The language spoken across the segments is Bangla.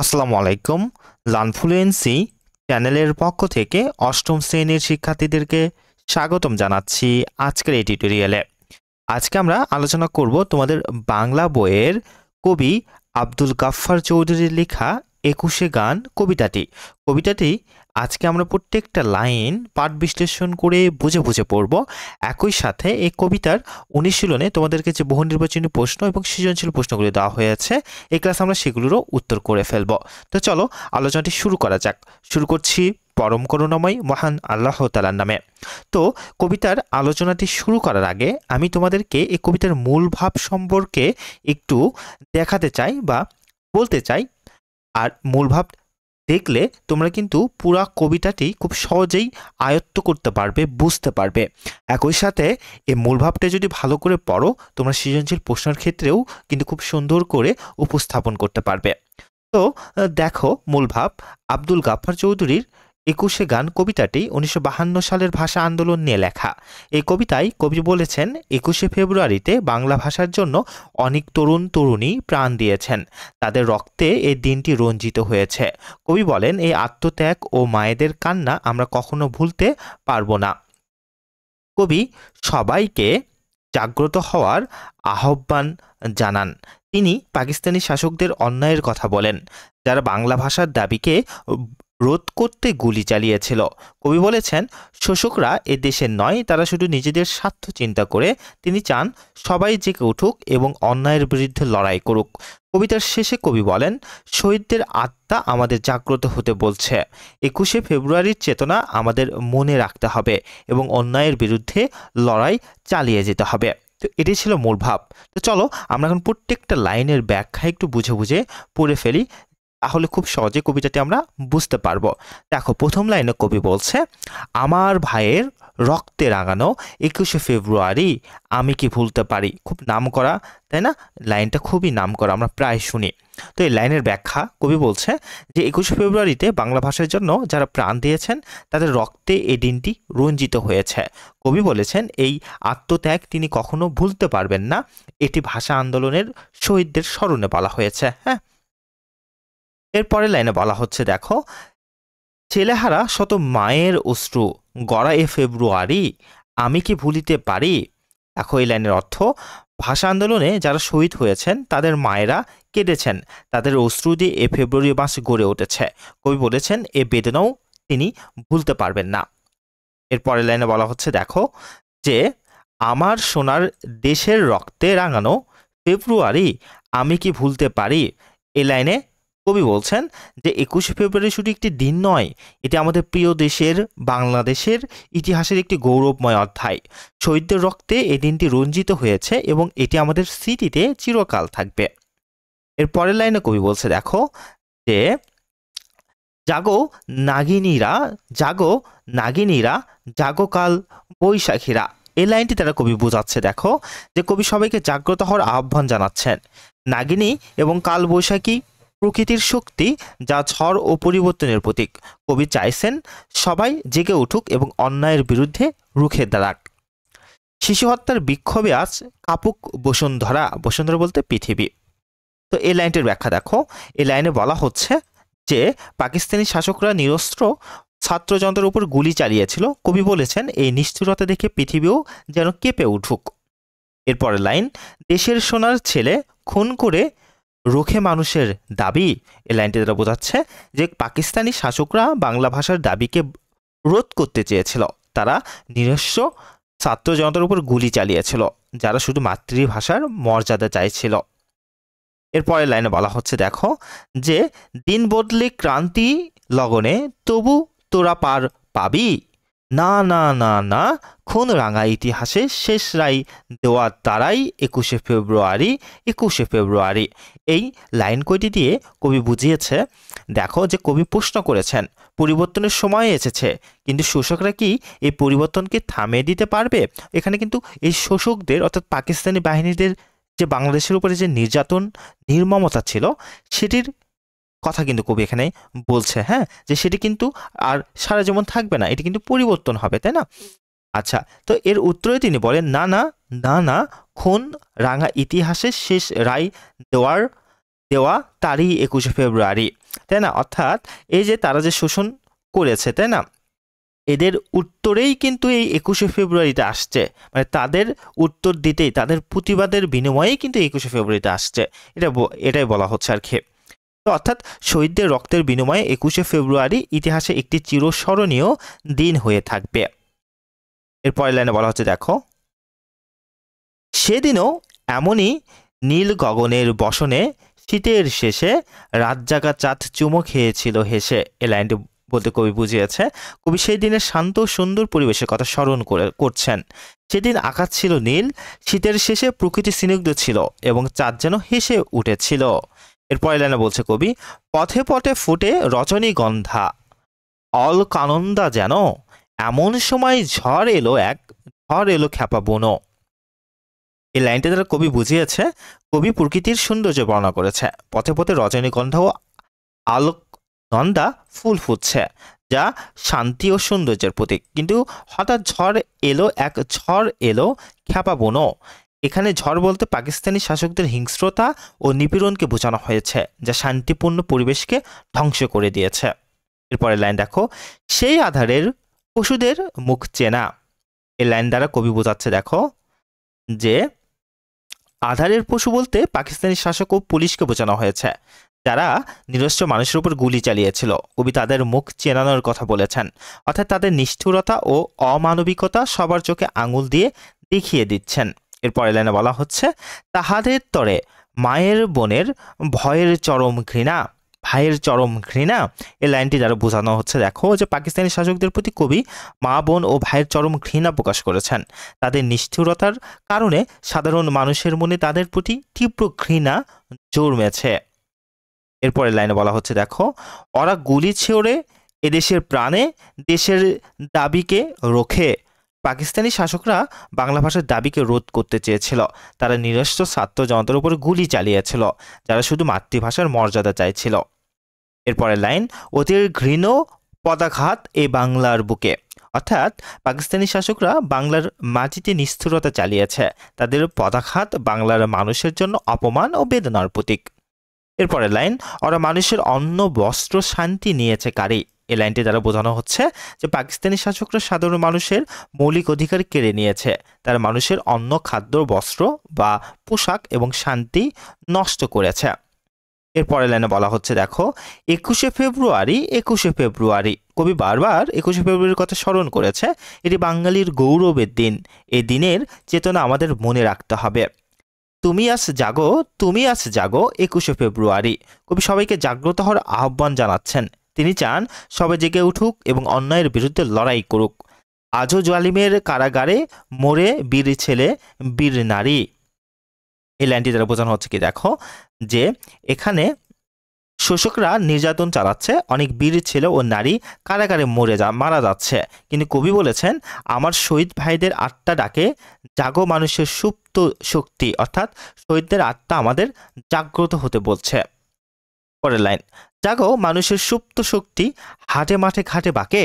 আসসালামু আলাইকুম। লার্নফ্লুয়েন্সি চ্যানেলের পক্ষ থেকে অষ্টম শ্রেণীর শিক্ষার্থীদেরকে স্বাগতম জানাচ্ছি আজকের এই টিউটোরিয়ালে। আজকে আমরা আলোচনা করব তোমাদের বাংলা বইয়ের কবি আব্দুল গাফফার চৌধুরীর লেখা ২১শে গান কবিতাটি আজকে আমরা প্রত্যেকটা লাইন পাঠ বিশ্লেষণ করে বুঝে বুঝে পড়ব। একই সাথে এই কবিতার অনুশীলনে তোমাদেরকে যে বহু নির্বাচনী প্রশ্ন এবং সৃজনশীল প্রশ্নগুলি দেওয়া হয়েছে, এই ক্লাসে আমরা সেগুলোরও উত্তর করে ফেলব। তো চলো আলোচনাটি শুরু করা যাক। শুরু করছি পরম করুণাময় মহান আল্লাহ তাআলার নামে। তো কবিতার আলোচনাটি শুরু করার আগে আমি তোমাদেরকে এই কবিতার মূল ভাব সম্পর্কে একটু দেখাতে চাই বা বলতে চাই। আর মূল ভাব দেখলে তোমরা কিন্তু পুরা কবিতাটি খুব সহজেই আয়ত্ত করতে পারবে, বুঝতে পারবে। একই সাথে এই মূল ভাবটা যদি ভালো করে পড়ো, তোমরা সৃজনশীল প্রশ্নের ক্ষেত্রেও কিন্তু খুব সুন্দর করে উপস্থাপন করতে পারবে। তো দেখো মূল ভাব। আব্দুল গাফফার চৌধুরীর ২১শে গান কবিতাটি ১৯৫২ সালের ভাষা আন্দোলন নিয়ে লেখা। এই কবিতায় কবি বলেছেন, ২১শে ফেব্রুয়ারিতে বাংলা ভাষার জন্য অনেক তরুণ তরুণী প্রাণ দিয়েছেন, তাদের রক্তে এই দিনটি রঞ্জিত হয়েছে। কবি বলেন, এই আত্মত্যাগ ও মায়েদের কান্না আমরা কখনো ভুলতে পারবো না। কবি সবাইকে জাগ্রত হওয়ার আহ্বান জানান। তিনি পাকিস্তানি শাসকদের অন্যায়ের কথা বলেন, যারা বাংলা ভাষার দাবিকে রোধ করতে গুলি চালিয়েছিল। কবি বলেছেন, শোষকরা এ দেশের নয়, তারা শুধু নিজেদের স্বার্থ চিন্তা করে। তিনি চান সবাই জেগে উঠুক এবং অন্যায়ের বিরুদ্ধে লড়াই করুক। কবিতার শেষে কবি বলেন, শহীদদের আত্মা আমাদের জাগ্রত হতে বলছে। ২১শে ফেব্রুয়ারির চেতনা আমাদের মনে রাখতে হবে এবং অন্যায়ের বিরুদ্ধে লড়াই চালিয়ে যেতে হবে। তো এটি ছিল মূল ভাব। তো চলো আমরা এখন প্রত্যেকটা লাইনের ব্যাখ্যা একটু বুঝে বুঝে পড়ে ফেলি, তাহলে খুব সহজে কবিতাটি আমরা বুঝতে পারবো। দেখো প্রথম লাইনে কবি বলছে, আমার ভাইয়ের রক্তে রাঙানো ২১শে ফেব্রুয়ারি আমি কি ভুলতে পারি। খুব নাম করা, তাই না? লাইনটা খুবই নাম করা, আমরা প্রায় শুনি। তো এই লাইনের ব্যাখ্যা, কবি বলছে যে ২১শে ফেব্রুয়ারিতে বাংলা ভাষার জন্য যারা প্রাণ দিয়েছেন, তাদের রক্তে এই দিনটি রঞ্জিত হয়েছে। কবি বলেছেন, এই আত্মত্যাগ তিনি কখনো ভুলতে পারবেন না। এটি ভাষা আন্দোলনের শহীদদের স্মরণে বলা হয়েছে। হ্যাঁ, এরপরের লাইনে বলা হচ্ছে, দেখো, ছেলেহারা শত মায়ের অশ্রু গড়া এ ফেব্রুয়ারি আমি কি ভুলিতে পারি। দেখো এই লাইনের অর্থ, ভাষা আন্দোলনে যারা শহীদ হয়েছেন তাদের মায়েরা কেঁদেছেন, তাদের অশ্রু দিয়ে এ ফেব্রুয়ারি মাস গড়ে উঠেছে। কবি বলেছেন, এ বেদনাও তিনি ভুলতে পারবেন না। এরপরের লাইনে বলা হচ্ছে, দেখো, যে আমার সোনার দেশের রক্তে রাঙানো ফেব্রুয়ারি আমি কি ভুলতে পারি। এই লাইনে কবি বলছেন যে ২১শে ফেব্রুয়ারি শুধু একটি দিন নয়, এটি আমাদের প্রিয় দেশের বাংলাদেশের ইতিহাসের একটি গৌরবময় অধ্যায়। শহীদদের রক্তে এই দিনটি রঞ্জিত হয়েছে এবং এটি আমাদের স্মৃতিতে চিরকাল থাকবে। এর পরের লাইনে কবি বলছে, দেখো, যে জাগো নাগিনীরা, জাগো নাগিনীরা, জাগো কাল বৈশাখীরা। এই লাইনটি তারা কবি বোঝাচ্ছে, দেখো, যে কবি সবাইকে জাগ্রত হওয়ার আহ্বান জানাচ্ছেন। নাগিনী এবং কাল বৈশাখী প্রকৃতির শক্তি, যা ঝড় ও পরিবর্তনের প্রতীক। কবি চাইছেন সবাই জেগে উঠুক এবং অন্যায়ের বিরুদ্ধে রুখে দাঁড়াক। শিশু হত্যার বিক্ষোভে আজ কাপুক বসুন্ধরা, বসুন্ধরা বলতে পৃথিবী। তো এই লাইনটির ব্যাখ্যা দেখো, এই লাইনে বলা হচ্ছে যে পাকিস্তানি শাসকরা নিরস্ত্র ছাত্রজনতার উপর গুলি চালিয়েছিল। কবি বলেছেন, এই নিষ্ঠুরতা দেখে পৃথিবীও যেন কেঁপে উঠুক। এরপরের লাইন, দেশের সোনার ছেলে খুন করে রুখে মানুষের দাবি। এই লাইনটি দ্বারা বোঝাচ্ছে যে পাকিস্তানি শাসকরা বাংলা ভাষার দাবিকে রোধ করতে চেয়েছিল। তারা নিরস্ত্র ছাত্র জনতার উপর গুলি চালিয়েছিল, যারা শুধু মাতৃভাষার মর্যাদা চাইছিল। এরপরের লাইনে বলা হচ্ছে, দেখো, যে দিন বদলে ক্রান্তি লগনে তবু তোরা পার পাবি। না না না না, খুন রাঙা ইতিহাসে শেষ রায় দেওয়ার তারাই ২১শে ফেব্রুয়ারি, ২১শে ফেব্রুয়ারি। এই লাইন কয়টি দিয়ে কবি বুঝিয়েছে, দেখো, যে কবি প্রশ্ন করেছেন, পরিবর্তনের সময় এসেছে, কিন্তু শোষকরা কি এই পরিবর্তনকে থামিয়ে দিতে পারবে। এখানে কিন্তু এই শোষকদের অর্থাৎ পাকিস্তানি বাহিনীদের যে বাংলাদেশের উপরে যে নির্যাতন নির্মমতা ছিল, সেটির কথা কিন্তু কবি এখানে বলছে। হ্যাঁ, যে সেটি কিন্তু আর সারা জীবন থাকবে না, এটি কিন্তু পরিবর্তন হবে, তাই না? আচ্ছা, তো এর উত্তরে তিনি বলেন, না না না না, খুন রাঙা ইতিহাসের শেষ রায় দেওয়ার দেওয়া তারই 21শে ফেব্রুয়ারি, তাই না? অর্থাৎ এই যে তারা যে শোষণ করেছে, তাই না, এদের উত্তরেই কিন্তু এই 21শে ফেব্রুয়ারিটা আসছে, মানে তাদের উত্তর দিতেই, তাদের প্রতিবাদের বিনিময়েই কিন্তু 21শে ফেব্রুয়ারিটা আসছে, এটাই বলা হচ্ছে আর কি। তো অর্থাৎ শহীদদের রক্তের বিনিময়ে 21শে ফেব্রুয়ারি ইতিহাসে একটি চিরস্মরণীয় দিন হয়ে থাকবে। এর পরের লাইনে বলা হচ্ছে, দেখো, সেদিনও এমনই নীল গগনের বসনে শীতের শেষে রাত জাগা চাঁদ চুমো খেয়েছিল হেসে। এই লাইনটি বলতে কবি বুঝিয়েছে, কবি সেই দিনের শান্ত সুন্দর পরিবেশের কথা স্মরণ করছেন। সেদিন আকাশ ছিল নীল, শীতের শেষে প্রকৃতি স্নিগ্ধ ছিল এবং চাঁদ যেন হেসে উঠেছিল। এরপর লাইনে বলছে কবি, পথে পথে ফুটে রজনীগন্ধা অলকানন্দা যেন, এমন সময় ঝড় এলো খ্যাপা বুনো। এই লাইনটা দ্বারা কবি বুঝিয়েছে, কবি প্রকৃতির সৌন্দর্য বর্ণনা করেছে। পথে পথে রজনীগন্ধা ও আলোকনন্দা ফুল ফুটছে, যা শান্তি ও সৌন্দর্যের প্রতীক। কিন্তু হঠাৎ ঝড় এলো খ্যাপা বুনো। এখানে ঝড় বলতে পাকিস্তানি শাসকদের হিংস্রতা ও নিপীড়নকে বোঝানো হয়েছে, যা শান্তিপূর্ণ পরিবেশকে ধ্বংস করে দিয়েছে। এরপরে লাইন দেখো, সেই আধারের পশুদের মুখ চেনা। এই লাইন দ্বারা কবি বোঝাচ্ছে, দেখো, যে আধারের পশু বলতে পাকিস্তানি শাসক ও পুলিশকে বোঝানো হয়েছে, যারা নিরস্ত্র মানুষের উপর গুলি চালিয়েছিল। কবি তাদের মুখ চেনানোর কথা বলেছেন, অর্থাৎ তাদের নিষ্ঠুরতা ও অমানবিকতা সবার চোখে আঙুল দিয়ে দেখিয়ে দিচ্ছেন। এরপরে লাইনে বলা হচ্ছে, তাহাদের তরে মায়ের বোনের ভাইয়ের চরম ঘৃণা। এই লাইনটি দ্বারা বোঝানো হচ্ছে, দেখো, যে পাকিস্তানি শাসকদের প্রতি কবি মা বোন ও ভাইয়ের চরম ঘৃণা প্রকাশ করেছেন। তাদের নিষ্ঠুরতার কারণে সাধারণ মানুষের মনে তাদের প্রতি তীব্র ঘৃণা জন্মেছে। এরপরের লাইনে বলা হচ্ছে, দেখো, ওরা গুলি ছেড়ে এদেশের প্রাণে দেশের দাবিকে রোখে। পাকিস্তানি শাসকরা বাংলা ভাষার দাবিকে রোধ করতে চেয়েছিল। তারা নিরস্ত্র ছাত্র জনতার উপর গুলি চালিয়েছিল, যারা শুধু মাতৃভাষার মর্যাদা চাইছিল। এরপরের লাইন, অতির ঘৃণ পদাঘাত এই বাংলার বুকে। অর্থাৎ পাকিস্তানি শাসকরা বাংলার মাটিতে নিষ্ঠুরতা চালিয়েছে, তাদের পদাঘাত বাংলার মানুষের জন্য অপমান ও বেদনার প্রতীক। এরপরের লাইন, ওরা মানুষের অন্ন বস্ত্র শান্তি নিয়েছে কারি। এই লাইনটি দ্বারা বোঝানো হচ্ছে যে পাকিস্তানি শাসকরা সাধারণ মানুষের মৌলিক অধিকার কেড়ে নিয়েছে, তারা মানুষের অন্ন, খাদ্য, বস্ত্র বা পোশাক এবং শান্তি নষ্ট করেছে। এরপরের লাইনে বলা হচ্ছে, দেখো, 21শে ফেব্রুয়ারি। কবি বারবার 21শে ফেব্রুয়ারির কথা স্মরণ করেছে। এটি বাঙালির গৌরবের দিন। এই দিনের চেতনা আমাদের মনে রাখতে হবে। তুমি আজ জাগো 21শে ফেব্রুয়ারি। কবি সবাইকে জাগ্রত হওয়ার আহ্বান জানাচ্ছেন। তিনি চান সবাই জেগে উঠুক এবং অন্যায়ের বিরুদ্ধে লড়াই করুক। আজও জালিমের কারাগারে মোরে বীর ছেলে বীর নারী। এই লাইনটি দ্বারা বোঝানো হচ্ছে কি, দেখো, যে এখানে শোষকরা নির্যাতন চালাচ্ছে, অনেক বীর ছেলে ও নারী কারাগারে মারা যাচ্ছে, কিন্তু কবি বলেছেন, আমার শহীদ ভাইদের আত্মা ডাকে, জাগো মানুষের সুপ্ত শক্তি। অর্থাৎ শহীদদের আত্মা আমাদের জাগ্রত হতে বলছে। পরের লাইন, জাগো মানুষের সুপ্ত শক্তি, হাটে মাঠে ঘাটে বাঁকে।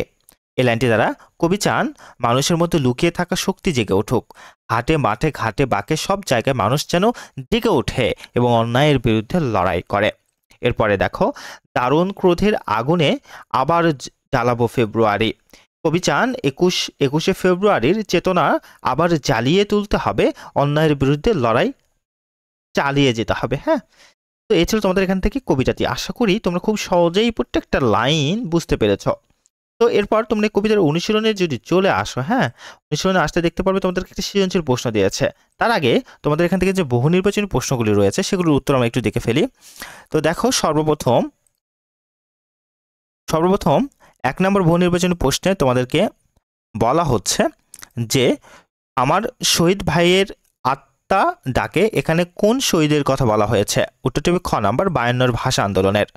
এই লাইনটি দ্বারা কবি চান মানুষের মধ্যে লুকিয়ে থাকা শক্তি জেগে উঠুক। হাটে মাঠে ঘাটে বাঁকে সব জায়গায় মানুষ যেন জেগে ওঠে এবং অন্যায়ের বিরুদ্ধে লড়াই করে। এরপরে দেখো, দারুণ ক্রোধের আগুনে আবার জ্বালাবো ফেব্রুয়ারি। কবি চান 21শে ফেব্রুয়ারির চেতনা আবার জ্বালিয়ে তুলতে হবে, অন্যায়ের বিরুদ্ধে লড়াই চালিয়ে যেতে হবে। হ্যাঁ, তো এই ছিল তোমাদের এখান থেকে কবিতাটি। আশা করি তোমরা খুব সহজেই প্রত্যেকটা লাইন বুঝতে পেরেছ। তো এরপর তোমরা কবিতার অনুশীলনে যদি চলে আসো, হ্যাঁ, অনুশীলনে আসতে দেখতে পারবে তোমাদেরকে একটা সৃজনশীল প্রশ্ন দিয়েছে। তার আগে তোমাদের এখান থেকে যে বহু নির্বাচনী প্রশ্নগুলি রয়েছে সেগুলোর উত্তর আমরা একটু দেখে ফেলি। তো দেখো, সর্বপ্রথম 1 নম্বর বহু নির্বাচনী প্রশ্নে তোমাদেরকে বলা হচ্ছে যে আমার শহীদ ভাইয়ের আত্মা ডাকে, এখানে কোন শহীদের কথা বলা হয়েছে? উত্তরটি হবে খ নাম্বার, 52 ভাষা আন্দোলনের।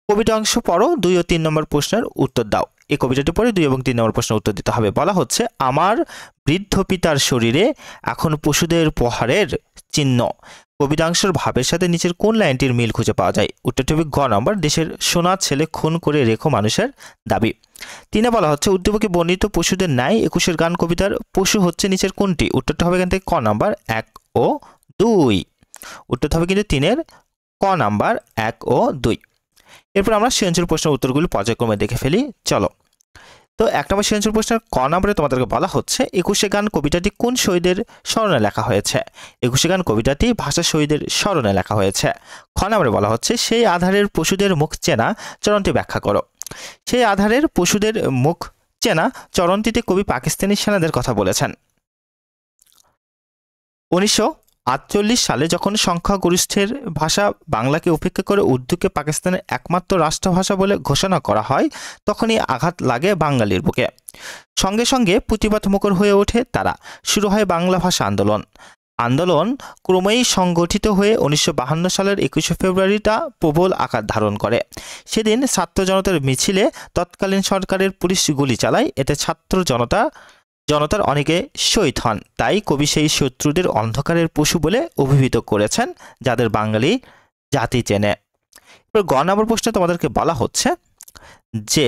কবিতা অংশ পড়ো, 2 ও 3 নম্বর প্রশ্নের উত্তর দাও। এই কবিতাটি পড়ে 2 এবং 3 নম্বর প্রশ্নের উত্তর দিতে হবে। বলা হচ্ছে, আমার বৃদ্ধ পিতার শরীরে এখন পশুদের প্রহারের চিহ্ন। কবিতাংশের ভাবের সাথে নিচের কোন লাইনটির মিল খুঁজে পাওয়া যায়? উত্তরটি হবে গ নম্বর, দেশের সোনা ছেলে খুন করে রেখো মানুষের দাবি। 3 বলা হচ্ছে, উদ্দীপকে বর্ণিত পশুদের ন্যায় 21-এর গান কবিতার পশু হচ্ছে নিচের কোনটি? উত্তরটা হবে এখান থেকে ক নম্বর 1 ও 2। উত্তরটা হবে কিন্তু 3-এর ক নাম্বার 1 ও 2। এরপর আমরা সৃজনশীল প্রশ্নের উত্তরগুলি পর্যায়ক্রমে দেখে ফেলি। চলো। তো 1 নম্বর সৃজনশীল প্রশ্নের ক নম্বরে তোমাদেরকে বলা হচ্ছে 21শে গান কবিতাটি কোন শহীদের স্মরণে লেখা হয়েছে? 21শে গান কবিতাটি ভাষা শহীদের স্মরণে লেখা হয়েছে। খ নম্বরে বলা হচ্ছে সেই আধারের পশুদের মুখ চেনা চরণটি ব্যাখ্যা করো। সেই আধারের পশুদের মুখ চেনা চরণটিতে কবি পাকিস্তানি সেনাদের কথা বলেছেন। 1948 সালে যখন সংখ্যাগরিষ্ঠের ভাষা বাংলাকে উপেক্ষা করে উর্দুকে পাকিস্তানের একমাত্র রাষ্ট্রভাষা বলে ঘোষণা করা হয়, তখনই আঘাত লাগে বাঙালির বুকে। সঙ্গে সঙ্গে প্রতিবাদমুখর হয়ে ওঠে তারা। শুরু হয় বাংলা ভাষা আন্দোলন। আন্দোলন ক্রমেই সংগঠিত হয়ে 1952 সালের 21শে ফেব্রুয়ারিটা প্রবল আকার ধারণ করে। সেদিন ছাত্র জনতার মিছিলে তৎকালীন সরকারের পুলিশ গুলি চালায়। এতে ছাত্র জনতার অনেকে শহীদ হন। তাই কবি সেই শত্রুদের অন্ধকারের পশু বলে অভিহিত করেছেন, যাদের বাঙালি জাতি চেনে। এবার গ নম্বর প্রশ্নে তোমাদেরকে বলা হচ্ছে যে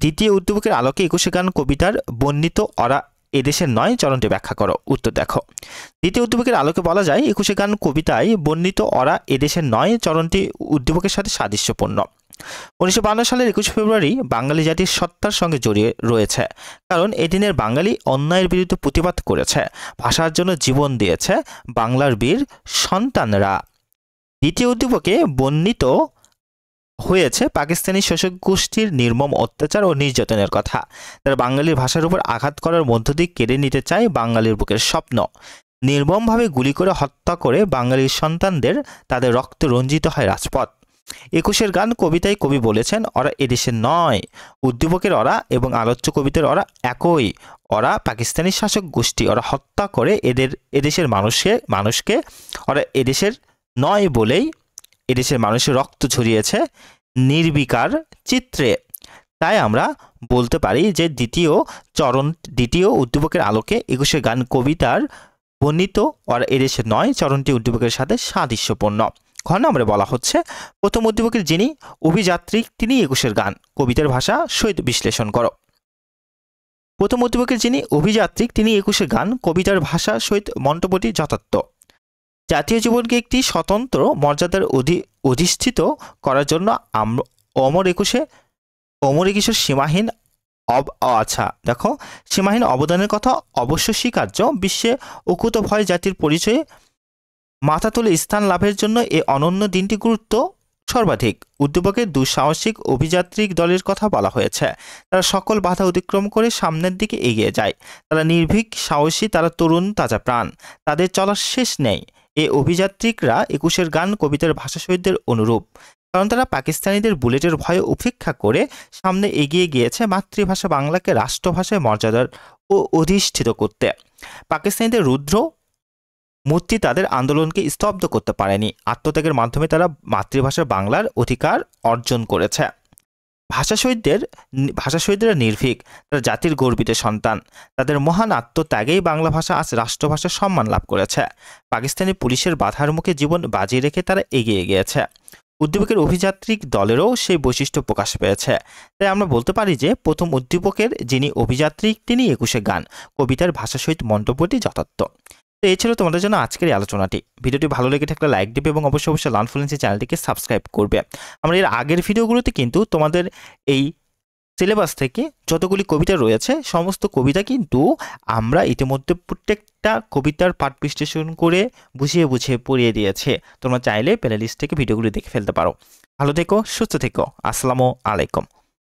দ্বিতীয় উদ্দীপকের আলোকে 21শে গান কবিতার বর্ণিত অরা এদেশের নয় চরণটি ব্যাখ্যা করো। উত্তর দেখো। দ্বিতীয় উদ্দীপকের আলোকে বলা যায় 21শে গান কবিতায় বর্ণিত অরা এদেশের নয় চরণটি উদ্দীপকের সাথে সাদৃশ্যপূর্ণ। 1952 সালের 21 ফেব্রুয়ারি বাঙালি জাতির সত্তার সঙ্গে জড়িয়ে রয়েছে, কারণ এদিনের বাঙালি অন্যায়ের বিরুদ্ধে প্রতিবাদ করেছে, ভাষার জন্য জীবন দিয়েছে বাংলার বীর সন্তানরা। দ্বিতীয় উদ্দীপকে বর্ণিত হয়েছে পাকিস্তানি শাসক গোষ্ঠীর নির্মম অত্যাচার ও নির্যাতনের কথা। তারা বাঙালির ভাষার উপর আঘাত করার মধ্য দিয়ে কেড়ে নিতে চায় বাঙালির বুকের স্বপ্ন। নির্মমভাবে গুলি করে হত্যা করে বাঙালির সন্তানদের, তাদের রক্তে রঞ্জিত হয় রাজপথ। 21 গান কবিতায় কবি বলেছেন ওরা এদেশের নয়। উদ্দীপকের ওরা এবং আলোচ্য কবিতার ওরা একই। ওরা পাকিস্তানি শাসক গোষ্ঠী। ওরা হত্যা করে এদেশের মানুষকে ওরা এদেশের নয় বলেই এদেশের মানুষের রক্ত ঝরিয়েছে নির্বিকার চিত্রে। তাই আমরা বলতে পারি যে দ্বিতীয় উদ্দীপকের আলোকে 21 গান কবিতার বর্ণিত ওরা এদেশের নয় চরণটি উদ্দীপকের সাথে সাদৃশ্যপূর্ণ। ঘ নম্বরে বলা হচ্ছে প্রথম উদ্দীপকের যিনি অভিযাত্রী তিনি 21 গান কবিতার ভাষা সহিত বিশ্লেষণ করো। প্রথম উদ্দীপকের যিনি অভিযাত্রী তিনি 21 গান কবিতার ভাষা সহিত মন্তব্যটি যথার্থ। জাতীয় জীবনকে একটি স্বতন্ত্র মর্যাদার অধিষ্ঠিত করার জন্য অমর একুশের সীমাহীন অবদানের কথা অবশ্য স্বীকার্য। বিশ্বে অকুত ভয় জাতির পরিচয়ে মাথা তুলে স্থান লাভের জন্য এ অনন্য দিনটি গুরুত্ব সর্বাধিক। উদ্দীপকের দুঃসাহসিক অভিযাত্রিক দলের কথা বলা হয়েছে। তারা সকল বাধা অতিক্রম করে সামনের দিকে এগিয়ে যায়। তারা নির্ভীক সাহসী, তারা তরুণ তাজা প্রাণ, তাদের চলার শেষ নেই। এই অভিযাত্রিকরা 21 গান কবিতার ভাষা শহীদদের অনুরূপ, কারণ তারা পাকিস্তানিদের বুলেটের ভয়ে উপেক্ষা করে সামনে এগিয়ে গিয়েছে মাতৃভাষা বাংলাকে রাষ্ট্রভাষায় মর্যাদার ও অধিষ্ঠিত করতে। পাকিস্তানিদের রুদ্র মূর্তি তাদের আন্দোলনকে স্তব্ধ করতে পারেনি। আত্মত্যাগের মাধ্যমে তারা মাতৃভাষা বাংলার অধিকার অর্জন করেছে। ভাষা শহীদরা নির্ভীক, তারা জাতির গর্বিত সন্তান। তাদের মহান আত্মত্যাগেই বাংলা ভাষা আজ রাষ্ট্রভাষার সম্মান লাভ করেছে। পাকিস্তানি পুলিশের বাধার মুখে জীবন বাজিয়ে রেখে তারা এগিয়ে গিয়েছে। উদ্দীপকের অভিযাত্রিক দলেরও সেই বৈশিষ্ট্য প্রকাশ পেয়েছে। তাই আমরা বলতে পারি যে প্রথম উদ্দীপকের যিনি অভিযাত্রিক তিনি 21 গান কবিতার ভাষা সহিত মন্তব্যটি যথার্থ। তো এই ছিল তোমাদের জন্য আজকের এই আলোচনাটি। ভিডিওটি ভালো লেগে থাকলে লাইক দেবে এবং অবশ্যই লার্ন ফ্লুয়েন্সি চ্যানেলটিকে সাবস্ক্রাইব করবে। আমরা এর আগের ভিডিওগুলোতে কিন্তু তোমাদের এই সিলেবাস থেকে যতগুলি কবিতা রয়েছে সমস্ত কবিতা কিন্তু আমরা ইতিমধ্যে প্রত্যেকটা কবিতার পাঠ বিশ্লেষণ করে বুঝিয়ে পড়িয়ে দিয়েছে। তোমরা চাইলে প্লে লিস্ট থেকে ভিডিওগুলি দেখে ফেলতে পারো। ভালো থেকো, সুস্থ থেকো। আসসালামু আলাইকুম।